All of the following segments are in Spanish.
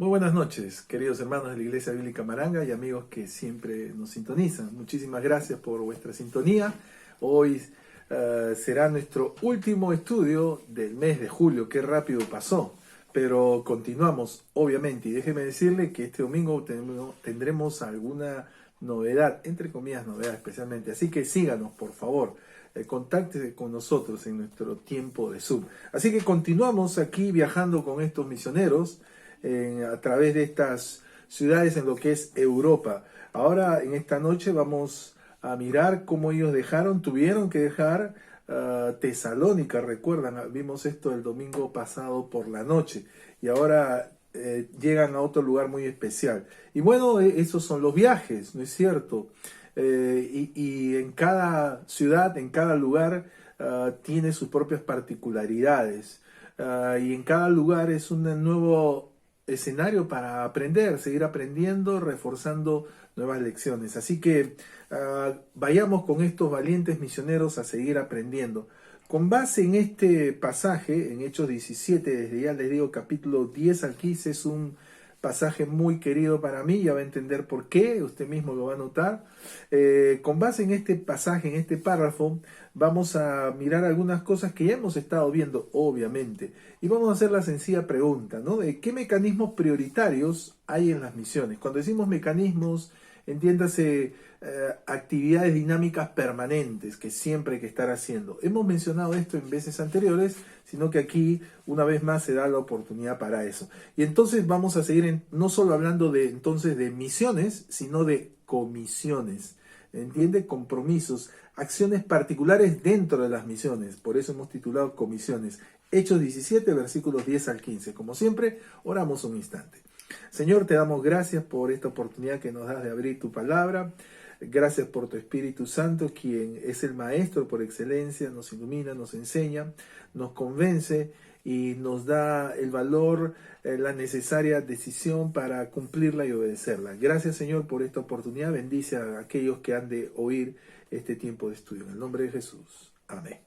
Muy buenas noches, queridos hermanos de la Iglesia Bíblica Maranga y amigos que siempre nos sintonizan. Muchísimas gracias por vuestra sintonía. Hoy será nuestro último estudio del mes de julio. Qué rápido pasó, pero continuamos, obviamente. Y déjeme decirle que este domingo tendremos alguna novedad, entre comillas novedad especialmente. Así que síganos, por favor. Contáctese con nosotros en nuestro tiempo de Zoom. Así que continuamos aquí viajando con estos misioneros a través de estas ciudades en lo que es Europa. Ahora, en esta noche, vamos a mirar cómo ellos tuvieron que dejar Tesalónica. Recuerdan, vimos esto el domingo pasado por la noche. Y ahora llegan a otro lugar muy especial. Y bueno, esos son los viajes, ¿no es cierto? Y en cada ciudad, en cada lugar, tiene sus propias particularidades. Y en cada lugar es un nuevo escenario para aprender, seguir aprendiendo, reforzando nuevas lecciones. Así que vayamos con estos valientes misioneros a seguir aprendiendo. Con base en este pasaje, en Hechos 17, desde ya les digo, capítulo 10 al 15, es un pasaje muy querido para mí, ya va a entender por qué, usted mismo lo va a notar. Con base en este pasaje, en este párrafo, vamos a mirar algunas cosas que ya hemos estado viendo, obviamente, y vamos a hacer la sencilla pregunta, ¿no? De qué mecanismos prioritarios hay en las misiones. Cuando decimos mecanismos, entiéndase actividades dinámicas permanentes que siempre hay que estar haciendo. Hemos mencionado esto en veces anteriores, sino que aquí una vez más se da la oportunidad para eso. Y entonces vamos a seguir no solo hablando de misiones, sino de comisiones. ¿Entiende? Compromisos, acciones particulares dentro de las misiones. Por eso hemos titulado comisiones. Hechos 17, versículos 10 al 15. Como siempre, oramos un instante. Señor, te damos gracias por esta oportunidad que nos das de abrir tu palabra. Gracias por tu Espíritu Santo, quien es el Maestro por excelencia, nos ilumina, nos enseña, nos convence y nos da el valor, la necesaria decisión para cumplirla y obedecerla. Gracias, Señor, por esta oportunidad. Bendice a aquellos que han de oír este tiempo de estudio. En el nombre de Jesús. Amén.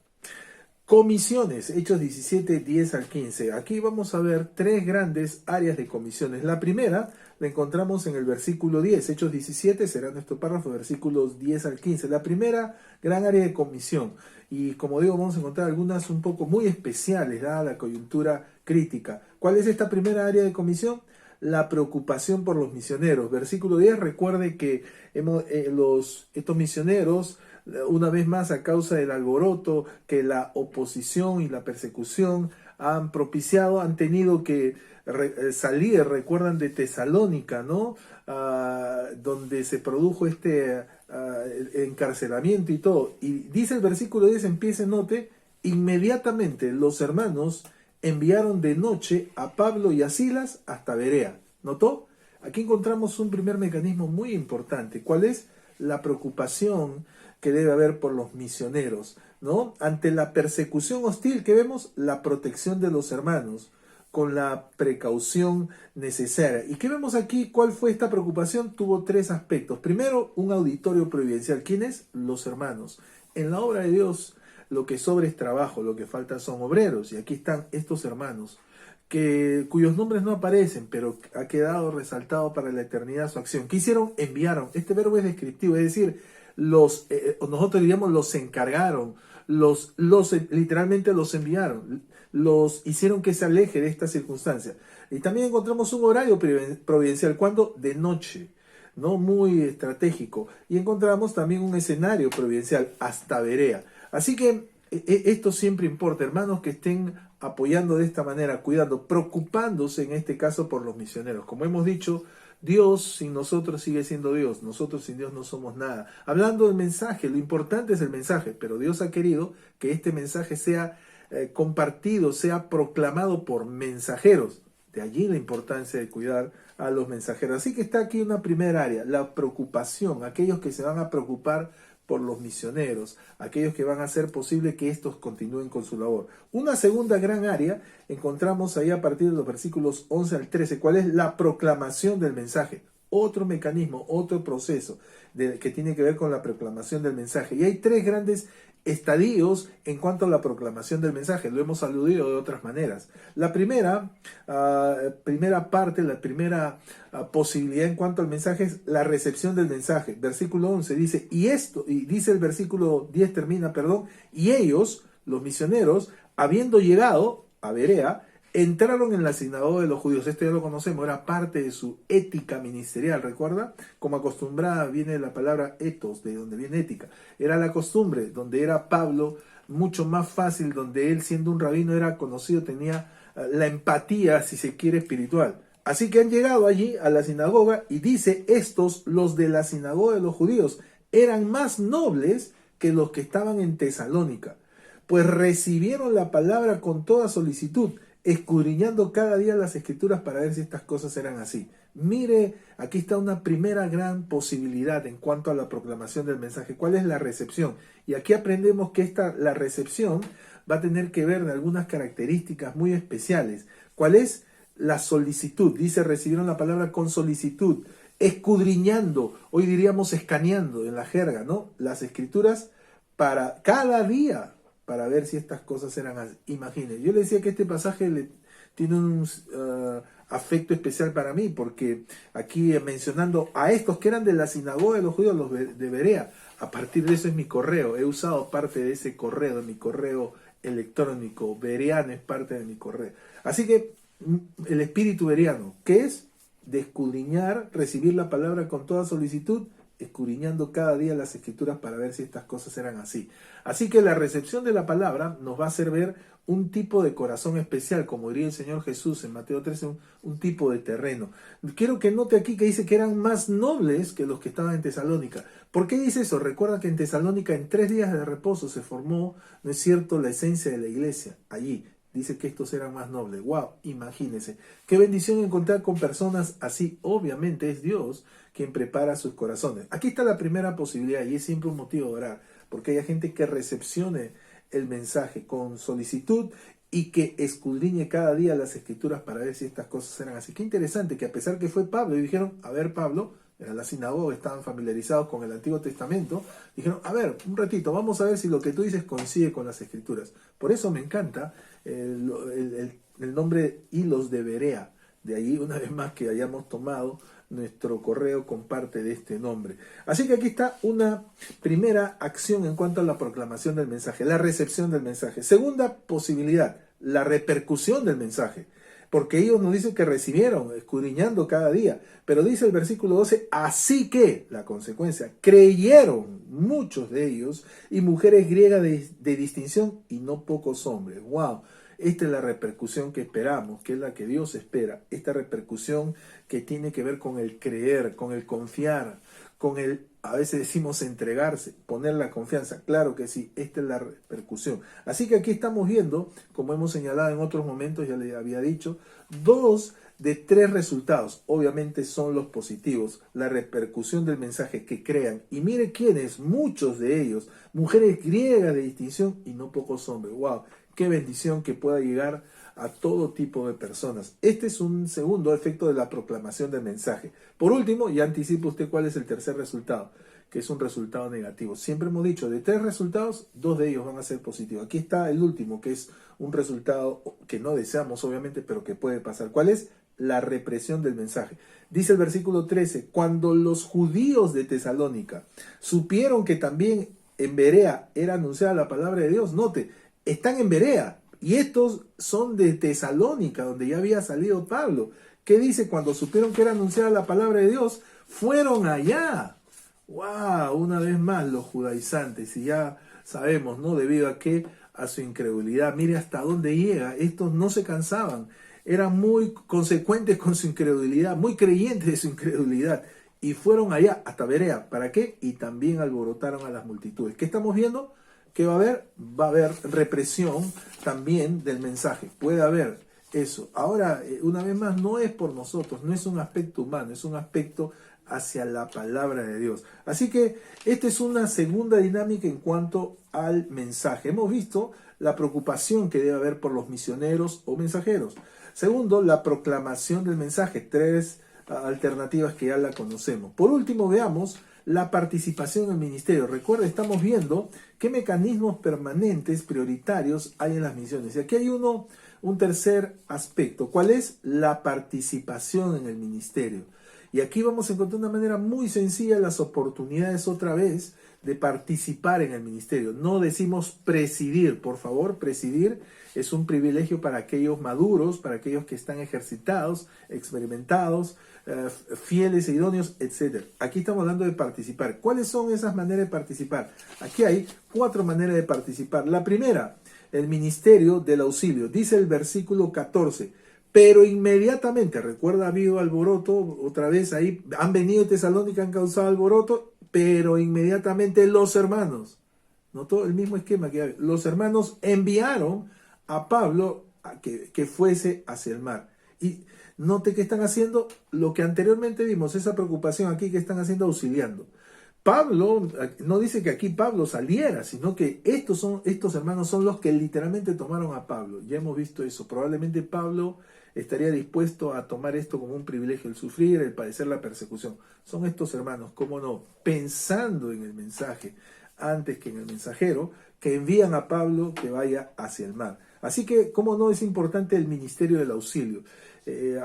Comisiones, Hechos 17, 10 al 15. Aquí vamos a ver tres grandes áreas de comisiones. La primera la encontramos en el versículo 10. Hechos 17 será nuestro párrafo, versículos 10 al 15. La primera gran área de comisión. Y como digo, vamos a encontrar algunas un poco muy especiales, dada la coyuntura crítica. ¿Cuál es esta primera área de comisión? La preocupación por los misioneros. Versículo 10, recuerde que estos misioneros, una vez más, a causa del alboroto que la oposición y la persecución han propiciado, han tenido que salir, recuerdan, de Tesalónica, ¿no? Donde se produjo este encarcelamiento y todo. Y dice el versículo 10, empieza, note, inmediatamente los hermanos enviaron de noche a Pablo y a Silas hasta Berea. ¿Notó? Aquí encontramos un primer mecanismo muy importante. ¿Cuál es? La preocupación que debe haber por los misioneros, ¿no? Ante la persecución hostil que vemos, la protección de los hermanos, con la precaución necesaria. ¿Y qué vemos aquí? ¿Cuál fue esta preocupación? Tuvo tres aspectos. Primero, un auditorio providencial. ¿Quiénes? Los hermanos. En la obra de Dios, lo que sobra es trabajo, lo que falta son obreros. Y aquí están estos hermanos, cuyos nombres no aparecen, pero ha quedado resaltado para la eternidad su acción. ¿Qué hicieron? Enviaron. Este verbo es descriptivo, es decir, nosotros diríamos los encargaron, literalmente los enviaron, los hicieron que se aleje de esta circunstancia. Y también encontramos un horario providencial, cuando de noche, ¿no? Muy estratégico. Y encontramos también un escenario providencial, hasta Berea. Así que esto siempre importa, hermanos, que estén apoyando de esta manera, cuidando, preocupándose en este caso por los misioneros. Como hemos dicho, Dios sin nosotros sigue siendo Dios, nosotros sin Dios no somos nada. Hablando del mensaje, lo importante es el mensaje, pero Dios ha querido que este mensaje sea compartido, sea proclamado por mensajeros. De allí la importancia de cuidar a los mensajeros. Así que está aquí una primera área, la preocupación, aquellos que se van a preocupar por los misioneros, aquellos que van a hacer posible que estos continúen con su labor. Una segunda gran área encontramos ahí a partir de los versículos 11 al 13, ¿cuál es? La proclamación del mensaje. Otro mecanismo, otro proceso que tiene que ver con la proclamación del mensaje. Y hay tres grandes estadios en cuanto a la proclamación del mensaje. Lo hemos aludido de otras maneras. La primera parte, la primera posibilidad en cuanto al mensaje es la recepción del mensaje. Versículo 11 dice, y dice el versículo 10 termina, y ellos, los misioneros, habiendo llegado a Berea, entraron en la sinagoga de los judíos. Esto ya lo conocemos, era parte de su ética ministerial, ¿recuerda? Como acostumbrada viene la palabra etos, de donde viene ética. Era la costumbre, donde era Pablo, mucho más fácil, donde él siendo un rabino era conocido, tenía la empatía, si se quiere, espiritual. Así que han llegado allí a la sinagoga y dice, estos, los de la sinagoga de los judíos, eran más nobles que los que estaban en Tesalónica, pues recibieron la palabra con toda solicitud, escudriñando cada día las escrituras para ver si estas cosas eran así. Mire, aquí está una primera gran posibilidad en cuanto a la proclamación del mensaje. ¿Cuál es la recepción? Y aquí aprendemos que la recepción va a tener que ver de algunas características muy especiales. ¿Cuál es? La solicitud. Dice, recibieron la palabra con solicitud, escudriñando, hoy diríamos escaneando en la jerga, ¿no? Las escrituras para cada día, para ver si estas cosas eran así. Imagínense, yo le decía que este pasaje tiene un afecto especial para mí, porque aquí mencionando a estos que eran de la sinagoga de los judíos, los de Berea, a partir de eso es mi correo, he usado parte de ese correo, de mi correo electrónico, bereano es parte de mi correo. Así que el espíritu bereano, ¿qué es? De escudriñar, recibir la palabra con toda solicitud, escudriñando cada día las escrituras para ver si estas cosas eran así. Así que la recepción de la palabra nos va a hacer ver un tipo de corazón especial, como diría el Señor Jesús en Mateo 13, un tipo de terreno. Quiero que note aquí que dice que eran más nobles que los que estaban en Tesalónica. ¿Por qué dice eso? Recuerda que en Tesalónica en 3 días de reposo se formó, ¿no es cierto?, la esencia de la iglesia. Allí dice que estos eran más nobles. ¡Wow! Imagínense. Qué bendición encontrar con personas así. Obviamente es Dios quien prepara sus corazones. Aquí está la primera posibilidad y es siempre un motivo de orar, porque hay gente que recepcione el mensaje con solicitud y que escudriñe cada día las escrituras para ver si estas cosas eran así. Qué interesante que a pesar que fue Pablo y dijeron, a ver Pablo, era la sinagoga, estaban familiarizados con el Antiguo Testamento, dijeron, a ver, un ratito, vamos a ver si lo que tú dices coincide con las escrituras. Por eso me encanta el nombre Hilos de Berea, de allí una vez más que hayamos tomado nuestro correo con parte de este nombre. Así que aquí está una primera acción en cuanto a la proclamación del mensaje, la recepción del mensaje. Segunda posibilidad, la repercusión del mensaje. Porque ellos nos dicen que recibieron, escudriñando cada día. Pero dice el versículo 12, así que, la consecuencia, creyeron muchos de ellos y mujeres griegas de distinción y no pocos hombres. ¡Wow! Esta es la repercusión que esperamos, que es la que Dios espera. Esta repercusión que tiene que ver con el creer, con el confiar, con el, a veces decimos entregarse, poner la confianza. Claro que sí, esta es la repercusión. Así que aquí estamos viendo, como hemos señalado en otros momentos, ya le había dicho, 2 de 3 resultados. Obviamente son los positivos, la repercusión del mensaje, que crean. Y mire quiénes, muchos de ellos, mujeres griegas de distinción y no pocos hombres. ¡Wow! Qué bendición que pueda llegar a todo tipo de personas. Este es un segundo efecto de la proclamación del mensaje. Por último, ya anticipa usted cuál es el tercer resultado, que es un resultado negativo. Siempre hemos dicho, de 3 resultados, 2 de ellos van a ser positivos. Aquí está el último, que es un resultado que no deseamos, obviamente, pero que puede pasar. ¿Cuál es? La represión del mensaje. Dice el versículo 13, cuando los judíos de Tesalónica supieron que también en Berea era anunciada la palabra de Dios, note, están en Berea y estos son de Tesalónica, donde ya había salido Pablo. ¿Qué dice? Cuando supieron que era anunciada la palabra de Dios, fueron allá. ¡Wow! Una vez más los judaizantes, y ya sabemos, ¿no? Debido a qué, a su incredulidad. Mire hasta dónde llega. Estos no se cansaban. Eran muy consecuentes con su incredulidad, muy creyentes de su incredulidad. Y fueron allá, hasta Berea. ¿Para qué? Y también alborotaron a las multitudes. ¿Qué estamos viendo? ¿Qué va a haber? Va a haber represión también del mensaje. Puede haber eso. Ahora, una vez más, no es por nosotros, no es un aspecto humano, es un aspecto hacia la palabra de Dios. Así que esta es una segunda dinámica en cuanto al mensaje. Hemos visto la preocupación que debe haber por los misioneros o mensajeros. Segundo, la proclamación del mensaje. 3 alternativas que ya la conocemos. Por último, veamos la participación en el ministerio. Recuerda, estamos viendo qué mecanismos permanentes prioritarios hay en las misiones. Y aquí hay un tercer aspecto. ¿Cuál es? La participación en el ministerio. Y aquí vamos a encontrar una manera muy sencilla las oportunidades otra vez de participar en el ministerio. No decimos presidir, por favor. Presidir es un privilegio para aquellos maduros, para aquellos que están ejercitados, experimentados, fieles e idóneos, etc. Aquí estamos hablando de participar. ¿Cuáles son esas maneras de participar? Aquí hay 4 maneras de participar. La primera, el ministerio del auxilio. Dice el versículo 14. Pero inmediatamente, recuerda, ha habido alboroto, otra vez ahí, han venido Tesalónica, han causado alboroto, pero inmediatamente los hermanos, notó el mismo esquema que hay, los hermanos enviaron a Pablo a que fuese hacia el mar. Y note que están haciendo lo que anteriormente vimos, esa preocupación aquí que están haciendo auxiliando. Pablo, no dice que aquí Pablo saliera, sino que estos hermanos son los que literalmente tomaron a Pablo. Ya hemos visto eso. Probablemente Pablo estaría dispuesto a tomar esto como un privilegio, el sufrir, el padecer la persecución. Son estos hermanos, cómo no, pensando en el mensaje antes que en el mensajero, que envían a Pablo que vaya hacia el mar. Así que, cómo no, es importante el ministerio del auxilio.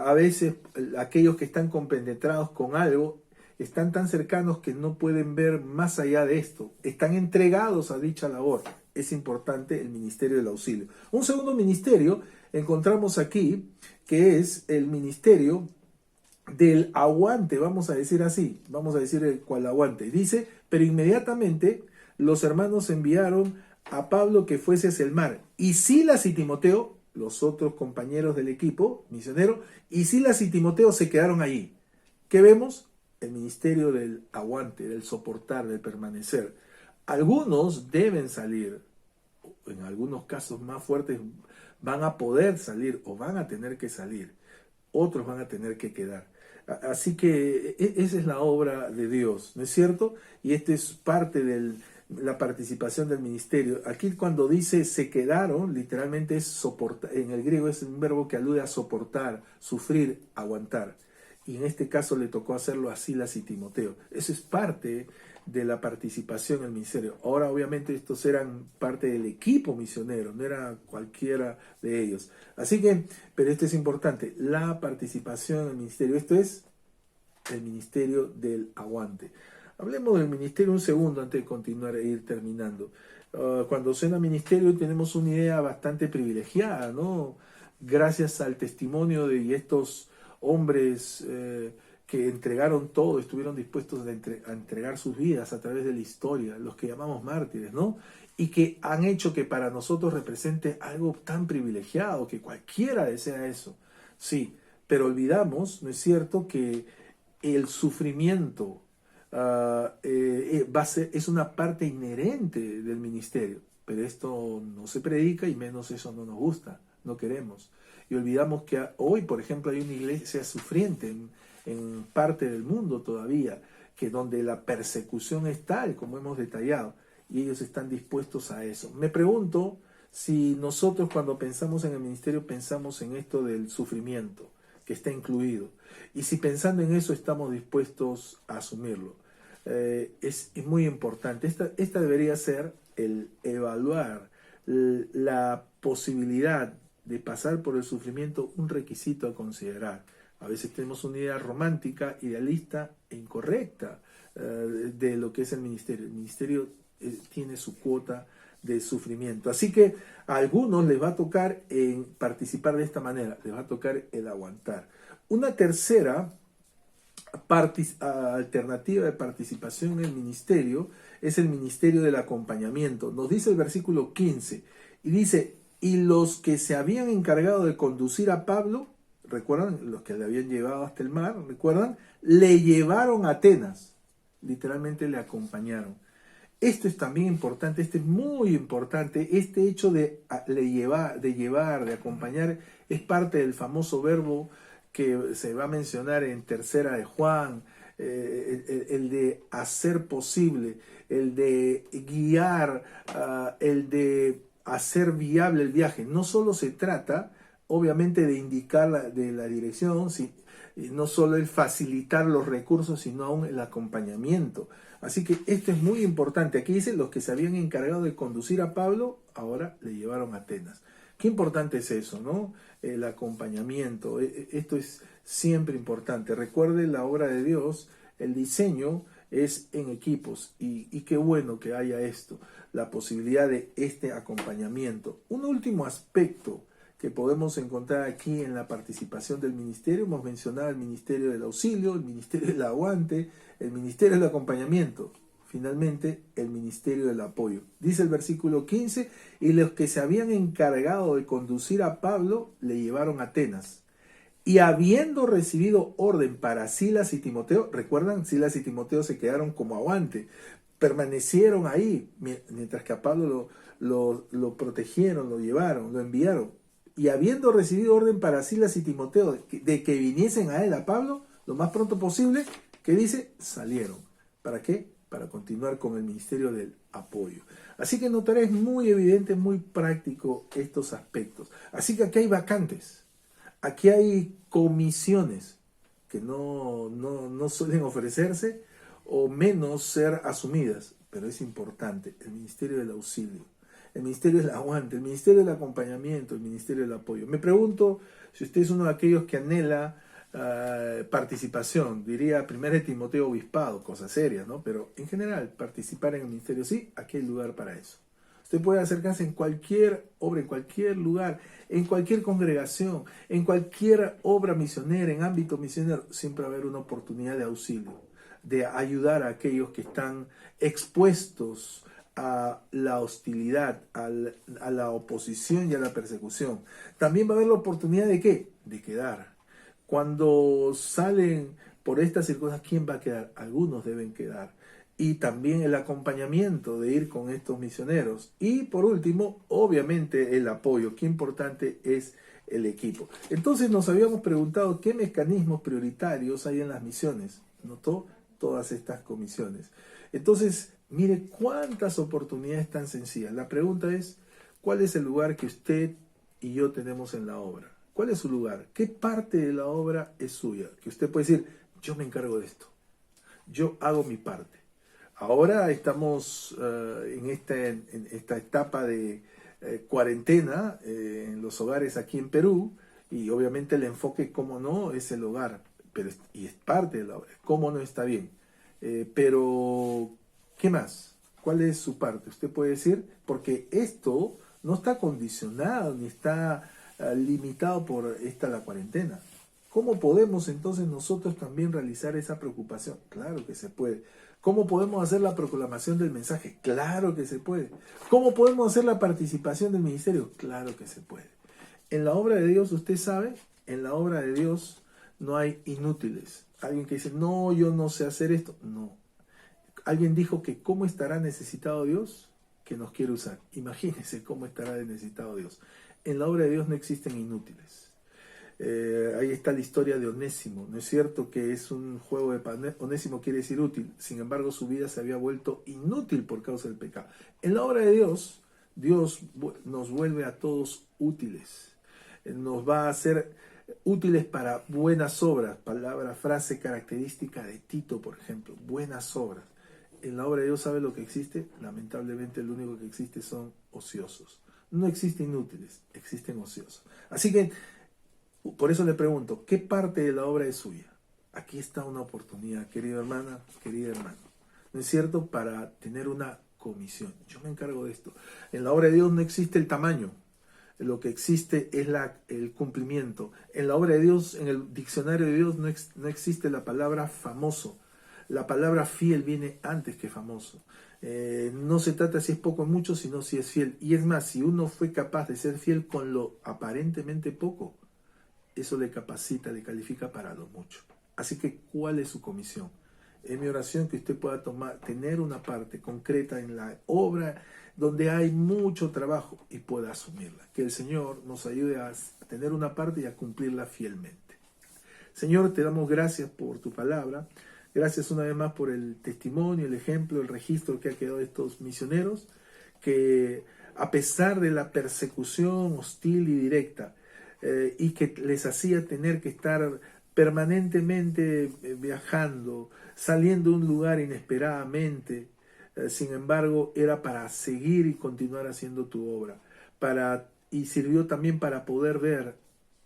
A veces aquellos que están compenetrados con algo están tan cercanos que no pueden ver más allá de esto. Están entregados a dicha labor. Es importante el ministerio del auxilio. Un segundo ministerio encontramos aquí, que es el ministerio del aguante, vamos a decir así, vamos a decir el cual aguante. Dice, pero inmediatamente los hermanos enviaron a Pablo que fuese hacia el mar. Y Silas y Timoteo, los otros compañeros del equipo misionero, y Silas y Timoteo se quedaron allí. ¿Qué vemos? El ministerio del aguante, del soportar, del permanecer. Algunos deben salir, en algunos casos más fuertes van a poder salir o van a tener que salir, otros van a tener que quedar. Así que esa es la obra de Dios, ¿no es cierto? Y esta es parte de la participación del ministerio. Aquí cuando dice se quedaron, literalmente es soportar, en el griego es un verbo que alude a soportar, sufrir, aguantar. Y en este caso le tocó hacerlo a Silas y Timoteo. Eso es parte de la participación en el ministerio. Ahora obviamente estos eran parte del equipo misionero, no era cualquiera de ellos. Así que, pero esto es importante, la participación en el ministerio. Esto es el ministerio del aguante. Hablemos del ministerio un segundo antes de continuar e ir terminando. Cuando suena ministerio tenemos una idea bastante privilegiada, ¿no? Gracias al testimonio de estos hombres que entregaron todo, estuvieron dispuestos a entregar sus vidas a través de la historia, los que llamamos mártires, ¿no? Y que han hecho que para nosotros represente algo tan privilegiado, que cualquiera desea eso. Sí, pero olvidamos, ¿no es cierto?, que el sufrimiento es una parte inherente del ministerio, pero esto no se predica y menos eso no nos gusta, no queremos. Y olvidamos que hoy, por ejemplo, hay una iglesia sufriente en parte del mundo todavía, que donde la persecución es tal, como hemos detallado, y ellos están dispuestos a eso. Me pregunto si nosotros cuando pensamos en el ministerio pensamos en esto del sufrimiento, que está incluido, y si pensando en eso estamos dispuestos a asumirlo. Es muy importante. Esta debería ser el evaluar la posibilidad de pasar por el sufrimiento, un requisito a considerar. A veces tenemos una idea romántica, idealista e incorrecta de lo que es el ministerio. El ministerio tiene su cuota de sufrimiento. Así que a algunos les va a tocar participar de esta manera, les va a tocar el aguantar. Una tercera alternativa de participación en el ministerio es el ministerio del acompañamiento. Nos dice el versículo 15 y dice, y los que se habían encargado de conducir a Pablo, ¿recuerdan? Los que le habían llevado hasta el mar, ¿recuerdan? Le llevaron a Atenas, literalmente le acompañaron. Esto es también importante, este es muy importante, este hecho de llevar, de acompañar, es parte del famoso verbo que se va a mencionar en Tercera de Juan, el de hacer posible, el de guiar, el de hacer viable el viaje. No solo se trata, obviamente, de indicar la dirección, no solo el facilitar los recursos, sino aún el acompañamiento. Así que esto es muy importante. Aquí dice, los que se habían encargado de conducir a Pablo, ahora le llevaron a Atenas. Qué importante es eso, ¿no? El acompañamiento. Esto es siempre importante. Recuerde la obra de Dios, el diseño es en equipos y qué bueno que haya esto, la posibilidad de este acompañamiento. Un último aspecto que podemos encontrar aquí en la participación del ministerio, hemos mencionado el ministerio del auxilio, el ministerio del aguante, el ministerio del acompañamiento, finalmente el ministerio del apoyo. Dice el versículo 15, y los que se habían encargado de conducir a Pablo le llevaron a Atenas. Y habiendo recibido orden para Silas y Timoteo, recuerdan, Silas y Timoteo se quedaron como aguante, permanecieron ahí, mientras que a Pablo lo protegieron, lo llevaron, lo enviaron. Y habiendo recibido orden para Silas y Timoteo de que viniesen a él, a Pablo, lo más pronto posible, ¿qué dice? Salieron. ¿Para qué? Para continuar con el ministerio del apoyo. Así que notaré, es muy evidente, muy práctico estos aspectos. Así que aquí hay vacantes. Aquí hay comisiones que no suelen ofrecerse o menos ser asumidas, pero es importante, el ministerio del auxilio, el ministerio del aguante, el ministerio del acompañamiento, el ministerio del apoyo. Me pregunto si usted es uno de aquellos que anhela participación, diría 1 Timoteo obispado, cosas serias, ¿no? Pero en general, participar en el ministerio, sí, aquí hay lugar para eso. Usted puede acercarse en cualquier obra, en cualquier lugar, en cualquier congregación, en cualquier obra misionera, en ámbito misionero, siempre va a haber una oportunidad de auxilio, de ayudar a aquellos que están expuestos a la hostilidad, a la oposición y a la persecución. También va a haber la oportunidad de ¿qué? De quedar. Cuando salen por estas circunstancias, ¿quién va a quedar? Algunos deben quedar. Y también el acompañamiento de ir con estos misioneros. Y por último, obviamente el apoyo. Qué importante es el equipo. Entonces nos habíamos preguntado qué mecanismos prioritarios hay en las misiones. ¿Notó? Todas estas comisiones. Entonces, mire cuántas oportunidades tan sencillas. La pregunta es, ¿cuál es el lugar que usted y yo tenemos en la obra? ¿Cuál es su lugar? ¿Qué parte de la obra es suya? Que usted puede decir, yo me encargo de esto. Yo hago mi parte. Ahora estamos en esta etapa de cuarentena en los hogares aquí en Perú y obviamente el enfoque, cómo no, es el hogar, pero y es parte de la obra, cómo no está bien. Pero, ¿qué más? ¿Cuál es su parte? Usted puede decir, porque esto no está condicionado ni está limitado por la cuarentena. ¿Cómo podemos entonces nosotros también realizar esa preocupación? Claro que se puede. ¿Cómo podemos hacer la proclamación del mensaje? Claro que se puede. ¿Cómo podemos hacer la participación del ministerio? Claro que se puede. En la obra de Dios, usted sabe, en la obra de Dios no hay inútiles. Alguien que dice, no, yo no sé hacer esto. No. Alguien dijo que ¿cómo estará necesitado Dios? Que nos quiere usar. Imagínense cómo estará necesitado Dios. En la obra de Dios no existen inútiles. Ahí está la historia de Onésimo. No es cierto que es un juego de Onésimo quiere decir útil. Sin embargo, su vida se había vuelto inútil por causa del pecado. En la obra de Dios, Dios nos vuelve a todos útiles. Nos va a hacer útiles para buenas obras. Palabra, frase característica de Tito, por ejemplo. Buenas obras. En la obra de Dios, ¿sabe lo que existe? Lamentablemente, lo único que existe son ociosos. No existen inútiles, existen ociosos. Así que, por eso le pregunto, ¿qué parte de la obra es suya? Aquí está una oportunidad, querida hermana, querido hermano. ¿No es cierto? Para tener una comisión. Yo me encargo de esto. En la obra de Dios no existe el tamaño. Lo que existe es el cumplimiento. En la obra de Dios, en el diccionario de Dios, no existe la palabra famoso. La palabra fiel viene antes que famoso. No se trata si es poco o mucho, sino si es fiel. Y es más, si uno fue capaz de ser fiel con lo aparentemente poco, eso le capacita, le califica para lo mucho. Así que, ¿cuál es su comisión? Es mi oración que usted pueda tener una parte concreta en la obra donde hay mucho trabajo y pueda asumirla. Que el Señor nos ayude a tener una parte y a cumplirla fielmente. Señor, te damos gracias por tu palabra. Gracias una vez más por el testimonio, el ejemplo, el registro que ha quedado de estos misioneros, que a pesar de la persecución hostil y directa, y que les hacía tener que estar permanentemente viajando, saliendo de un lugar inesperadamente. Sin embargo, era para seguir y continuar haciendo tu obra, y sirvió también para poder ver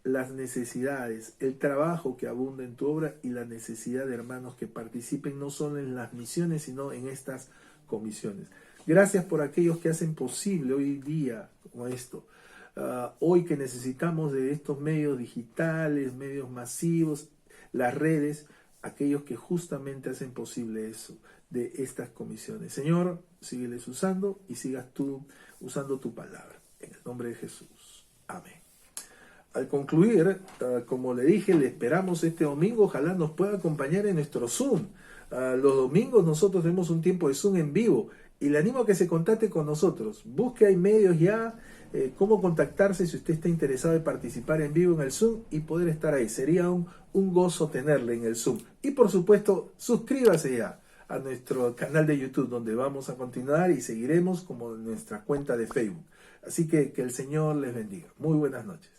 las necesidades, el trabajo que abunda en tu obra y la necesidad de hermanos que participen no solo en las misiones, sino en estas comisiones. Gracias por aquellos que hacen posible hoy día como esto. Hoy que necesitamos de estos medios digitales, medios masivos, las redes, aquellos que justamente hacen posible eso, de estas comisiones. Señor, sígueles usando y sigas tú usando tu palabra. En el nombre de Jesús. Amén. Al concluir, como le dije, le esperamos este domingo. Ojalá nos pueda acompañar en nuestro Zoom. Los domingos nosotros tenemos un tiempo de Zoom en vivo y le animo a que se contacte con nosotros. Busque, hay medios ya, cómo contactarse si usted está interesado en participar en vivo en el Zoom y poder estar ahí. Sería un gozo tenerle en el Zoom. Y por supuesto, suscríbase ya a nuestro canal de YouTube, donde vamos a continuar y seguiremos como nuestra cuenta de Facebook. Así que el Señor les bendiga. Muy buenas noches.